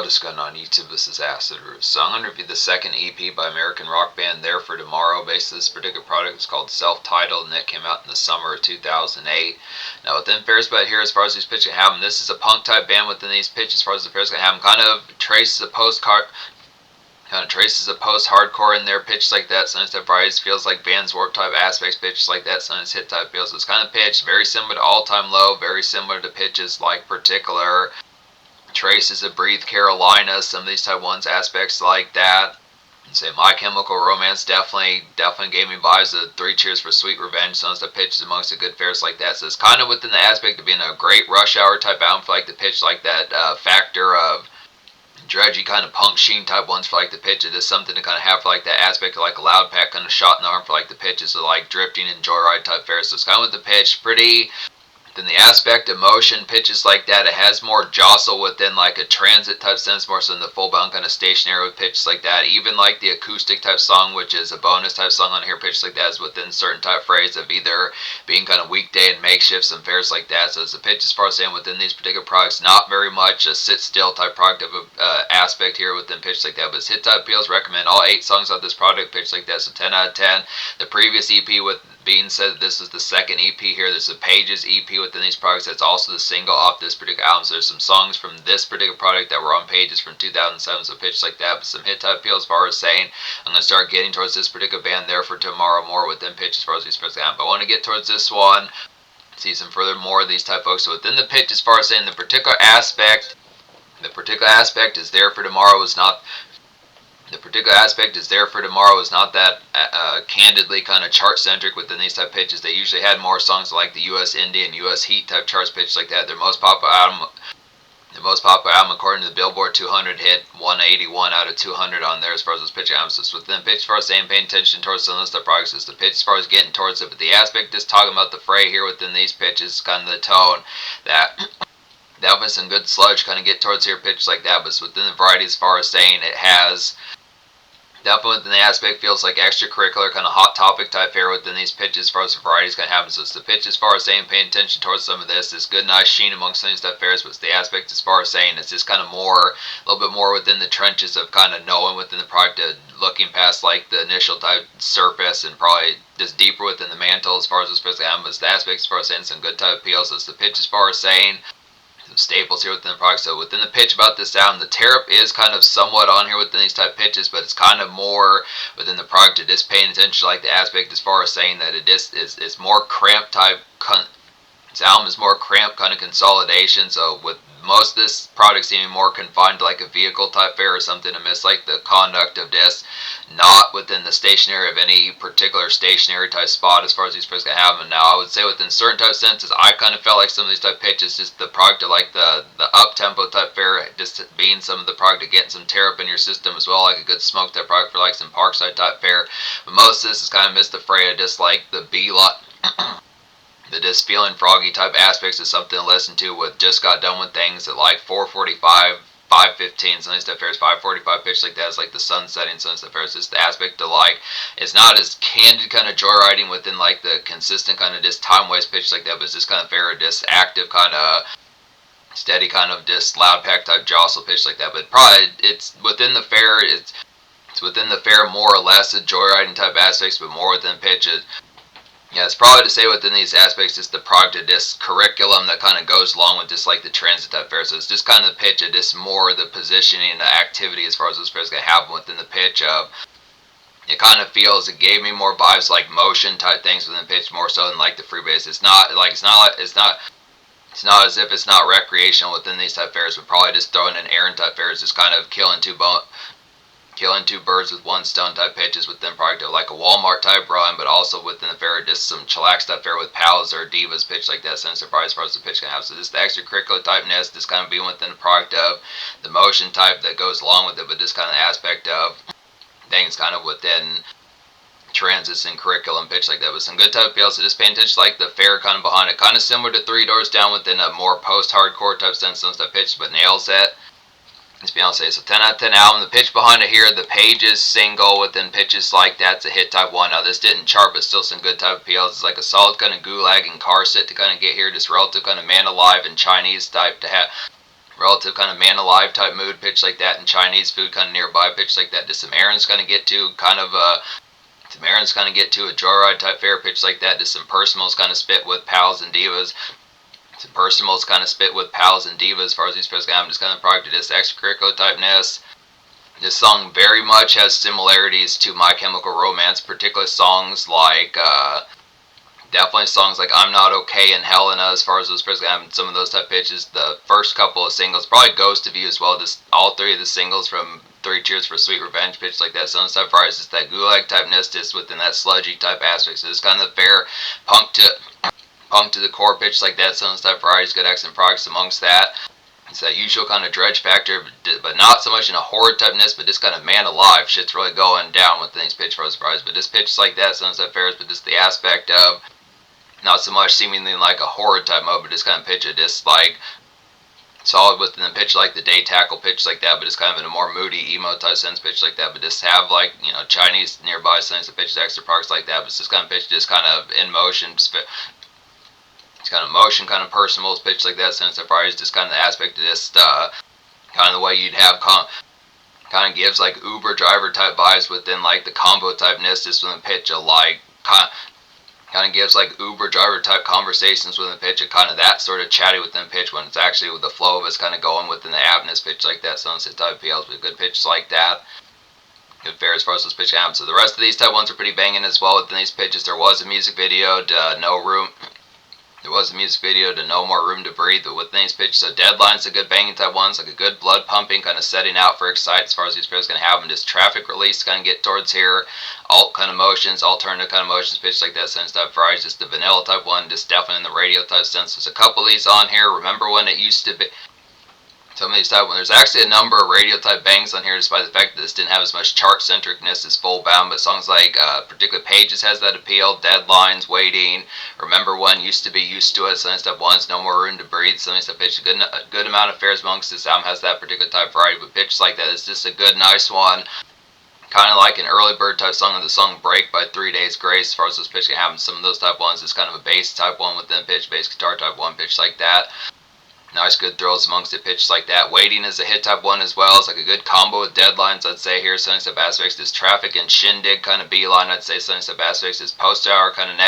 What's going on YouTube? This is Acid Root. So I'm going to review the second EP by American rock band There For Tomorrow. Basically, this particular product is called Self-Titled, and it came out in the summer of 2008. Now within Fair's But here, as far as these pitches have them, this is a punk type band within these pitches. As far as the Fair's gonna have them, kind of traces a post-hardcore in their pitch like that. Sometimes the varieties feels like Vans Warped type aspects, pitches like that. Sometimes hit type feels. So it's kind of pitched very similar to All Time Low, very similar to pitches like Particular, traces of Breathe Carolina, some of these type ones, aspects like that. And say My Chemical Romance definitely gave me vibes of Three Cheers for Sweet Revenge. Some of the pitches amongst the good fairs like that. So it's kind of within the aspect of being a great rush hour type album for like the pitch like that factor of dredgy kind of punk sheen type ones for like the pitch. It is something to kind of have for like that aspect of like a loud pack kind of shot in the arm for like the pitches of like drifting and joyride type fairs. So it's kind of with the pitch pretty. Then the aspect of motion pitches like that, it has more jostle within like a transit type sense, more so than the full bound kind of stationary with pitches like that. Even like the acoustic type song, which is a bonus type song on here, pitches like that is within certain type phrase of either being kind of weekday and makeshifts and fairs like that. So it's a pitch as far as saying within these particular products, not very much a sit still type product of a aspect here within pitch like that. But it's hit type appeals. Recommend all 8 songs of this product, pitch like that. So 10 out of 10. The previous EP with being said, this is the second EP here. There's a Pages EP within these products. That's also the single off this particular album. So there's some songs from this particular product that were on Pages from 2007. So pitch like that, but some hit type feel as far as saying I'm gonna start getting towards this particular band There For Tomorrow more within pitch as far as these first album. But I want to get towards this one. See some further more of these type folks. So within the pitch as far as saying the particular aspect is There For Tomorrow is not. The particular aspect is There For Tomorrow is not that candidly kind of chart centric within these type pitches. They usually had more songs like the US Indie and US Heat type charts pitches like that. Their most popular album according to the Billboard 200 hit 181 out of 200 on there as far as those pitch albums. So it's within pitch as far as saying paying attention towards some of those type products. It's the pitch as far as getting towards it. But the aspect just talking about the fray here within these pitches, kind of the tone that definitely some good sludge kind of get towards here pitch like that. But it's within the variety as far as saying it has definitely within the aspect feels like extracurricular kind of hot topic type fare within these pitches as far as the varieties kind of happen. So it's the pitch as far as saying paying attention towards some of this. It's good nice sheen amongst some of these type fares, but it's the aspect as far as saying it's just kind of more, a little bit more within the trenches of kind of knowing within the product, looking past like the initial type surface and probably just deeper within the mantle as far as this specific album. But it's the aspect as far as saying some good type appeal. So it's the pitch as far as saying some staples here within the product. So within the pitch about this album, the tear-up is kind of somewhat on here within these type pitches, but it's kind of more within the product. It is paying attention to like the aspect as far as saying that it is more cramped type. This album is more cramped kind of consolidation. So with most of this product seeming more confined to like a vehicle type fare or something to miss like the conduct of this, not within the stationary of any particular stationary type spot as far as these first can have them. Now I would say within certain type senses, I kind of felt like some of these type pitches, just the product of like the up tempo type fare, just being some of the product of getting some tear up in your system as well, like a good smoke type product for like some Parkside type fare. But most of this is kind of missed the fray of just like the B lot. The just feeling froggy type aspects is something to listen to with Just Got Done With Things at like 4:45, 5:15, some of these stuff fairs, 5:45 pitch like that is like the sun setting, some of stuff fairs. It's the aspect of like, it's not as candid kind of joyriding within like the consistent kind of just time waste pitch like that, but it's just kind of fair, just active kind of steady kind of just loud pack type jostle pitch like that. But probably it's within the fair, it's within the fair more or less the joyriding type aspects, but more within pitch. Yeah, it's probably to say within these aspects, it's the product of this curriculum that kind of goes along with just like the transit type fair. So it's just kind of the pitch of just more the positioning and the activity as far as those fairs can happen within the pitch of. It kind of feels, it gave me more vibes like motion type things within the pitch more so than like the freebase. It's not as if it's not recreational within these type fairs, but probably just throwing an errand type fairs is kind of killing two birds with one stone type pitches within product of like a Walmart type run, but also within the fair, just some chillax type fair with pals or divas pitch like that, since surprise as far as the pitch can have. So just the extracurricular typeness, just kind of being within the product of the motion type that goes along with it, but just kind of the aspect of things kind of within transits and curriculum pitch like that with some good type appeal. So just paying attention to like the fair kind of behind it, kind of similar to Three Doors Down within a more post-hardcore type sense, some stuff pitch, but nails it. Let's be honest, so 10 out of 10 album. The pitch behind it here, the Pages single within pitches like that's a hit type one. Now this didn't chart, but still some good type appeals. It's like a solid kind of gulag and car sit to kind of get here, just relative kind of man alive and Chinese type to have relative kind of man alive type mood pitch like that, and Chinese food kind of nearby pitch like that. Just some errands kind of get to, kind of some errands kind of get to, a joyride type fare pitch like that. Just some personals kind of spit with pals and divas. Some personals kind of spit with pals and divas as far as these pairs go. I'm just kind of product of this extracurricular typeness. This song very much has similarities to My Chemical Romance, particularly songs like, definitely songs like I'm Not Okay and Helena, as far as those pairs go. Some of those type pitches. The first couple of singles, probably Ghost of You as well, just all three of the singles from Three Cheers for Sweet Revenge pitch like that. Some type varieties, just that gulag typeness, just within that sludgy type aspect. So it's kind of the fair punk to the core pitch like that. Some type varieties, good accent products amongst that. It's that usual kind of dredge factor, but not so much in a horror typeness, but just kind of man alive. Shit's really going down with things pitch for a surprise. But this pitch like that, some type fairs, but just the aspect of not so much seemingly like a horror type mode, but just kind of pitch it just like solid within the pitch like the day tackle pitch like that, but it's kind of in a more moody emo type sense pitch like that, but just have like, you know, Chinese nearby sense of pitches, extra parts like that, but it's just kind of pitch just kind of in motion. It's kind of motion, kind of personal pitch like that, sense of variety is just kind of the aspect of this, kind of the way you'd have kind of gives like Uber driver type vibes within like the combo typeness, just with a pitch of like kind of gives like Uber driver type conversations within the pitch, and kind of that sort of chatty within the pitch when it's actually with the flow of it's kind of going within the aptness pitch like that, sunset type PLs, but good pitch like that. Good fair as far as those pitch happens. So the rest of these type ones are pretty banging as well within these pitches. There was a music video to No Room. There was a music video to No More Room to Breathe, but with these pitches, so Deadline's a good banging type ones, like a good blood pumping, kind of setting out for Excite as far as these pairs going to have them. Just traffic release, kind of get towards here, alt kind of motions, alternative kind of motions, pitch like that, sense type varieties, just the vanilla type one, just definitely in the radio type sense. There's a couple of these on here. Remember when it used to be, some of these type, when there's actually a number of radio type bangs on here, despite the fact that this didn't have as much chart centricness as Full Bound, but songs like particular Pages has that appeal, Deadlines, Waiting, Remember When, Used to Be, Used to It, some of these type ones, No More Room to Breathe, some of these type pitch, a good amount of fares amongst this album has that particular type variety, but pitch like that is just a good, nice one. Kind of like an early bird type song of the song Break by 3 Days Grace, as far as those pitch can happen. Some of those type ones is kind of a bass type one within pitch, bass guitar type one, pitch like that. Nice good thrills amongst it, pitch like that. Waiting is a hit type one as well. It's like a good combo with Deadlines, I'd say here. Sunny Step Aspects is Traffic and Shindig kind of beeline, I'd say. Sunny Step Aspects is Post Hour kind of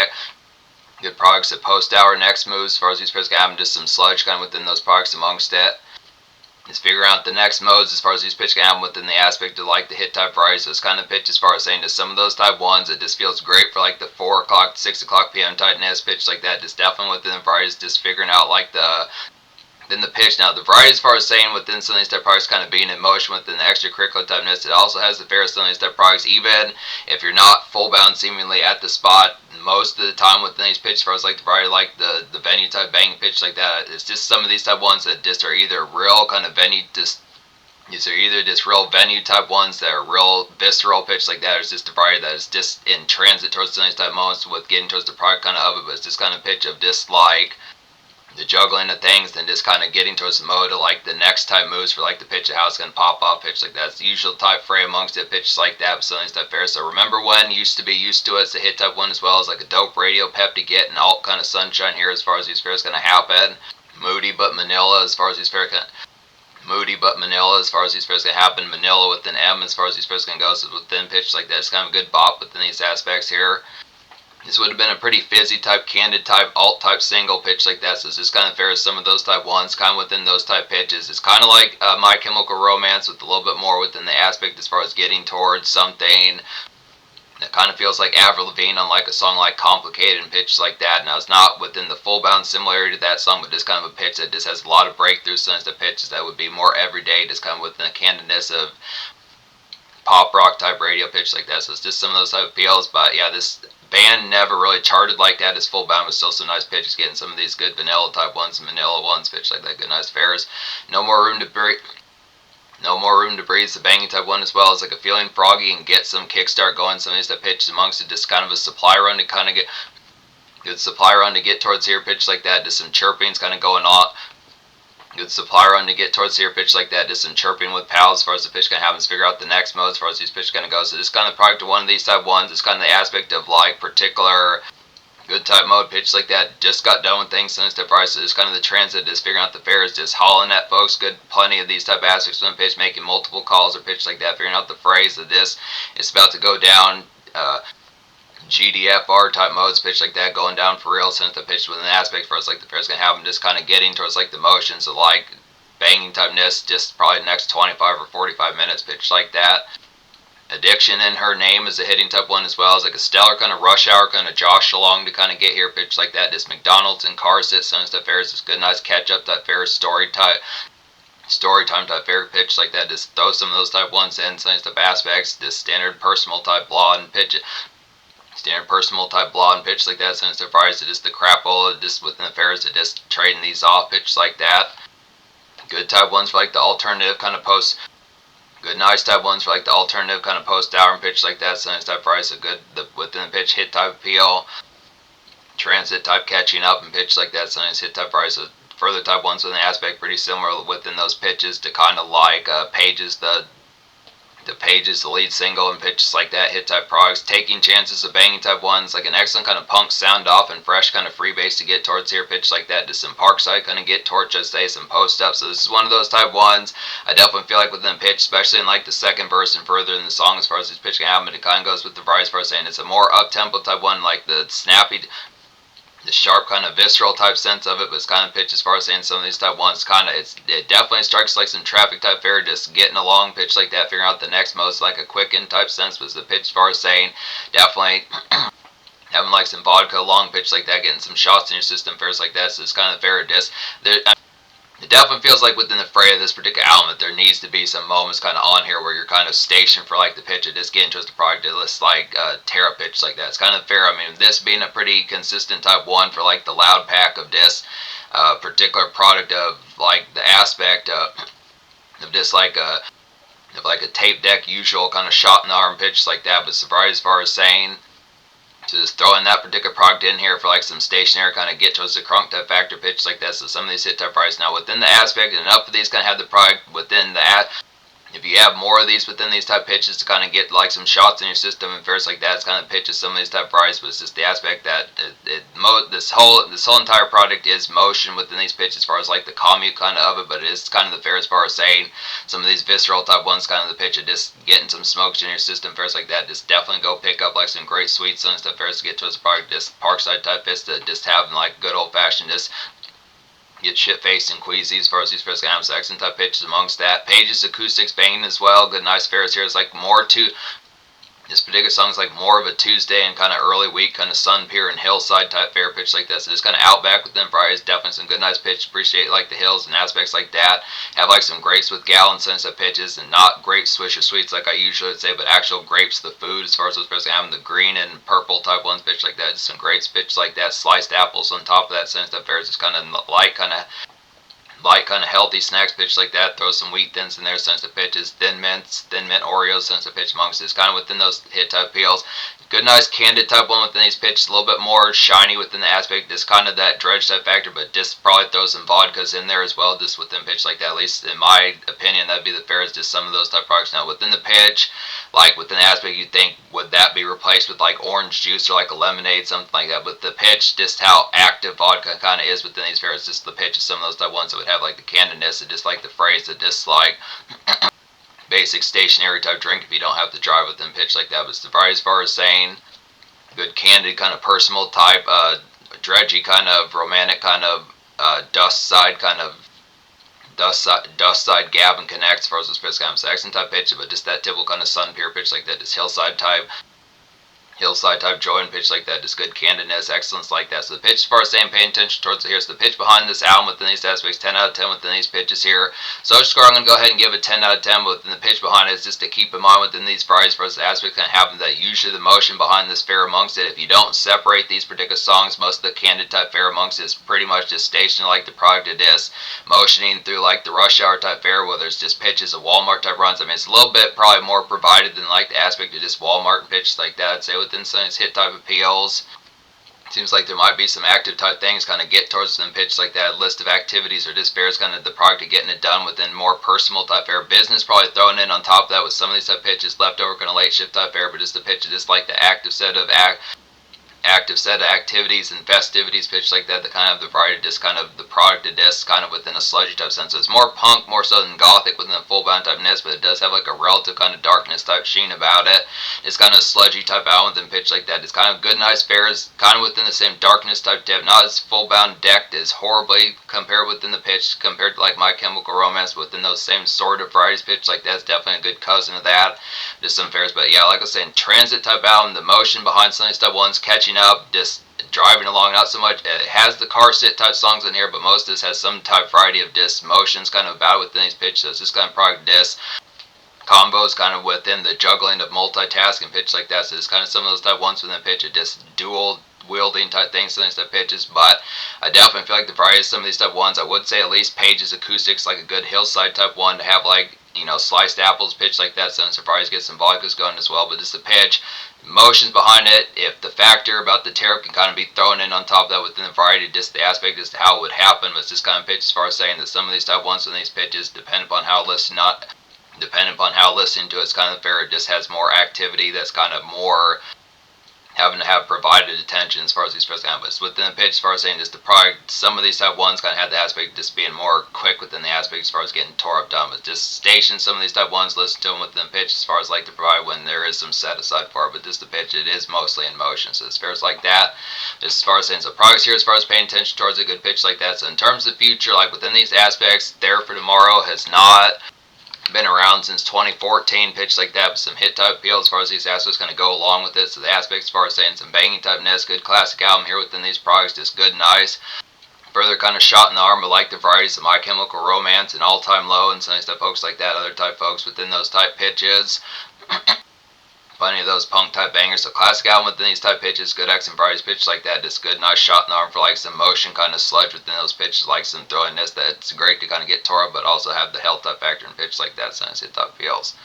good products at Post Hour. Next moves, as far as these pairs can happen, just some sludge kind of within those products amongst it. Just figure out the next modes as far as these pitch can happen within the aspect of like the hit type variety. So it's kind of pitch as far as saying to some of those type ones, it just feels great for like the 4 o'clock, 6 o'clock p.m. tightness pitch like that. Just definitely within the varieties, just figuring out like the pitch. Now the variety as far as saying within some of these type products kind of being in motion within the extracurricular typeness, it also has the fair some of these type products, even if you're not full bound seemingly at the spot most of the time within these pitches, as far as like the variety like the venue type bang pitch like that. It's just some of these type ones that just are either real kind of venue these are either just real venue type ones that are real visceral pitch like that, or it's just a variety that is just in transit towards some of these type moments with getting towards the product kind of it, but it's just kind of pitch of just like the juggling of things, then just kind of getting towards the mode of like the next type moves for like the pitch of how it's going to pop off pitch like that. It's the usual type fray amongst it, pitches like that, but some of these type fair. So Remember When, Used to Be, Used to It, it's a hit type one as well as like a dope radio pep to get, and alt kind of sunshine here as far as these fairs going to happen. Moody but Manila as far as these fairs can happen. Manila with an M as far as these fairs can go, so within pitch like that, it's kind of a good bop within these aspects here. This would have been a pretty fizzy type, candid type, alt type single pitch like that. So it's just kind of fair as some of those type ones, kind of within those type pitches. It's kind of like My Chemical Romance with a little bit more within the aspect as far as getting towards something that kind of feels like Avril Lavigne on like a song like Complicated and pitch like that. Now it's not within the full bound similarity to that song, but just kind of a pitch that just has a lot of breakthroughs since the pitches that would be more everyday, just kind of within the candidness of pop rock type radio pitch like that. So it's just some of those type of appeals, but yeah, this band never really charted like that. As Full Bound was still some nice pitches, getting some of these good vanilla type ones and vanilla ones pitch like that, good nice fares. No More Room to Breathe. No More Room to Breathe is the banging type one as well as like a Feeling Froggy and get some kickstart going. Some of these type pitches amongst it, just kind of a supply run to kind of get good supply run to get towards here pitch like that. Just some chirpings kind of going on. Good supply run to get towards here pitch like that, just some chirping with pals as far as the pitch kind of happens, figure out the next mode as far as these pitch kind of go. So this kind of product of one of these type ones is kind of the aspect of like particular good type mode pitch like that. Just got done with things since the price. So just kind of the transit, just figuring out the fares, just hauling at folks. Good, plenty of these type of aspects when pitch, making multiple calls or pitch like that, figuring out the phrase of this. It's about to go down. GDFR type modes, pitch like that, going down for real since the pitch with an aspect for us like the fair's gonna have them just kind of getting towards like the motions of like banging typeness, just probably the next 25 or 45 minutes, pitch like that. Addiction in her name is a hitting type one as well as like a stellar kind of rush hour kind of josh along to kind of get here, pitch like that. This McDonald's and car sit some stuff fares is good, nice catch up that fair story time type fair pitch like that. Just throw some of those type ones in, some stuff aspects. This standard personal type blah and pitch it. Standard personal type blah and pitch like that. Since the fires, just the crapola, just within the fares, just trading these off, pitch like that. Good type ones for like the alternative kind of post. Good nice type ones for like the alternative kind of post hour and pitch like that. Since type price, a good within the pitch hit type appeal. Transit type catching up and pitch like that. Since hit type price. Further type ones with an aspect pretty similar within those pitches to kind of like Pages, the Pages, the lead single, and pitches like that, hit type progs, taking chances of banging type ones, like an excellent kind of punk sound off and fresh kind of freebase to get towards here, pitch like that, to some Parkside kind of get towards, just say some post up. So this is one of those type ones I definitely feel like within pitch, especially in like the second verse and further in the song as far as this pitch can happen, it kind of goes with the variety as far as saying it's a more up tempo type one, like the snappy, the sharp kind of visceral type sense of it, but it's kind of pitch as far as saying some of these type ones kind of, it definitely strikes like some traffic type fare, just getting along pitch like that, figuring out the next most like a quicken type sense was the pitch as far as saying definitely having like some vodka long pitch like that, getting some shots in your system fares like that. So it's kind of fair disc. It definitely feels like within the fray of this particular album that there needs to be some moments kind of on here where you're kind of stationed for like the pitch of just getting towards the product list, like tear up pitch like that. It's kind of fair. I mean, this being a pretty consistent type one for like the loud pack of this particular product of like the aspect of just like a tape deck usual kind of shot in the arm pitch like that. But surprise as far as saying, to just throw in that particular product in here for like some stationary kind of get towards the crunk type factor pitch like that. So some of these hit type price now within the aspect, and enough of these kind of have the product within that. If you have more of these within these type pitches to kind of get like some shots in your system and fares like that, it's kind of pitches some of these type price, but it's just the aspect that this whole entire product is motion within these pitches as far as like the commute kind of it, but it is kind of the fair as far as saying some of these visceral type ones, kind of the pitch of just getting some smokes in your system fares like that. Just definitely go pick up like some great sweets and stuff fares to get towards the product. Just Parkside type vista, just having like good old fashioned just get shit-faced and queasy as far as these fares have accent type pitches amongst that. Pages acoustics banging as well. Good nice fares here. It's like more to this particular song is like more of a Tuesday and kind of early week kind of sun pier and hillside type fair pitch like that. So just kind of outback with them Fridays. Definitely some good nice pitch. Appreciate like the hills and aspects like that. Have like some grapes with gallon sense of pitches and not great swisher sweets like I usually would say, but actual grapes, the food as far as those fares having the green and purple type ones pitch like that. Just some grapes pitch like that. Sliced apples on top of that sense of fares. Just kind of light kind of healthy snacks pitch like that. Throw some wheat thins in there, sense of pitches, thin mint Oreos, sense of pitch amongst this, kind of within those hit type peels. Good nice candid type one within these pitches, a little bit more shiny within the aspect, just kind of that dredge type factor, but just probably throw some vodkas in there as well, just within pitch like that. At least in my opinion, that'd be the fairest, just some of those type products. Now within the pitch, like within the aspect, you think would that be replaced with like orange juice or like a lemonade, something like that. With the pitch, just how active vodka kind of is within these fairs, just the pitch of some of those type ones that would have like the candidness and just like the phrase that just like basic stationary type drink if you don't have to drive with them pitch like that. But it's as far as saying good candid kind of personal type, dredgy kind of romantic kind of dust side gab and connect as far as those pitch kind of accent type pitch, but just that typical kind of sun pier pitch like that, just hillside type joy and pitch like that, just good candidness, excellence like that. So the pitch as far as saying paying attention towards it here. So the pitch behind this album within these aspects, 10 out of 10 within these pitches here. So score, I'm going to go ahead and give it 10 out of 10, but within the pitch behind it is just to keep in mind within these varieties for us the aspects kind of happen that usually the motion behind this fair amongst it, if you don't separate these particular songs, most of the candid type fair amongst it is pretty much just stationed like the product it is, motioning through like the rush hour type fair, whether it's just pitches of Walmart type runs. I mean, it's a little bit probably more provided than like the aspect of just Walmart pitches like that. I'd say within some hit type appeals. Seems like there might be some active type things kind of get towards them pitch like that, list of activities or just fairs kind of the product of getting it done within more personal type fair business, probably throwing in on top of that with some of these type pitches left over kind of late shift type fair, but just the pitch of just like the active set of active set of activities and festivities pitch like that kind of have the variety of disc, kind of the product of disc kind of within a sludgy type sense. So it's more punk, more so than gothic within the full bound type ness, but it does have like a relative kind of darkness type sheen about it. It's kind of sludgy type album within pitch like that. It's kind of good, nice fares, kind of within the same darkness type depth, not as full bound decked as horribly compared within the pitch compared to like My Chemical Romance, but within those same sort of varieties pitch like that's definitely a good cousin of that. Just some fares, but yeah, like I was saying, transit type album, the motion behind some of these type ones, catching up, just driving along, not so much. It has the car sit type songs in here, but most of this has some type variety of disc motions kind of about within these pitches. So it's just kind of product disc combos kind of within the juggling of multitasking pitch like that. So it's kind of some of those type ones within pitch, just dual wielding type things, some of these type pitches. But I definitely feel like the variety of some of these type ones, I would say at least Page's acoustics, like a good hillside type one to have like, you know, sliced apples pitch like that. So I'm surprised get some vodkas going as well. But just the pitch, emotions behind it, if the factor about the tariff can kind of be thrown in on top of that within the variety, just the aspect as to how it would happen. But it's just kind of pitch as far as saying that some of these type ones in these pitches depend upon how listening to it's kind of fair. It just has more activity that's kind of more having to have provided attention as far as these press canvas within the pitch as far as saying just the product. Some of these type ones kind of have the aspect of just being more quick within the aspect as far as getting tore up done, but just station some of these type ones, listen to them within the pitch as far as like to provide when there is some set aside for it. But just the pitch, it is mostly in motion, so as far as like that, just as far as saying so products here as far as paying attention towards a good pitch like that. So in terms of the future, like within these aspects, There for Tomorrow has not been around since 2014, pitch like that, but some hit type appeal as far as these aspects going to go along with it. So the aspects as far as saying some banging type ness, good classic album here within these products, just good, nice. Further kind of shot in the arm, but like the varieties of My Chemical Romance and All Time Low and some of these type folks like that, other type folks within those type pitches. Plenty of those punk type bangers. So classic album within these type pitches, good X and varieties pitches like that, just good, nice shot in the arm for like some motion kind of sludge within those pitches, like some throwiness that's great to kind of get tore up, but also have the health type factor in pitch like that, since it type feels.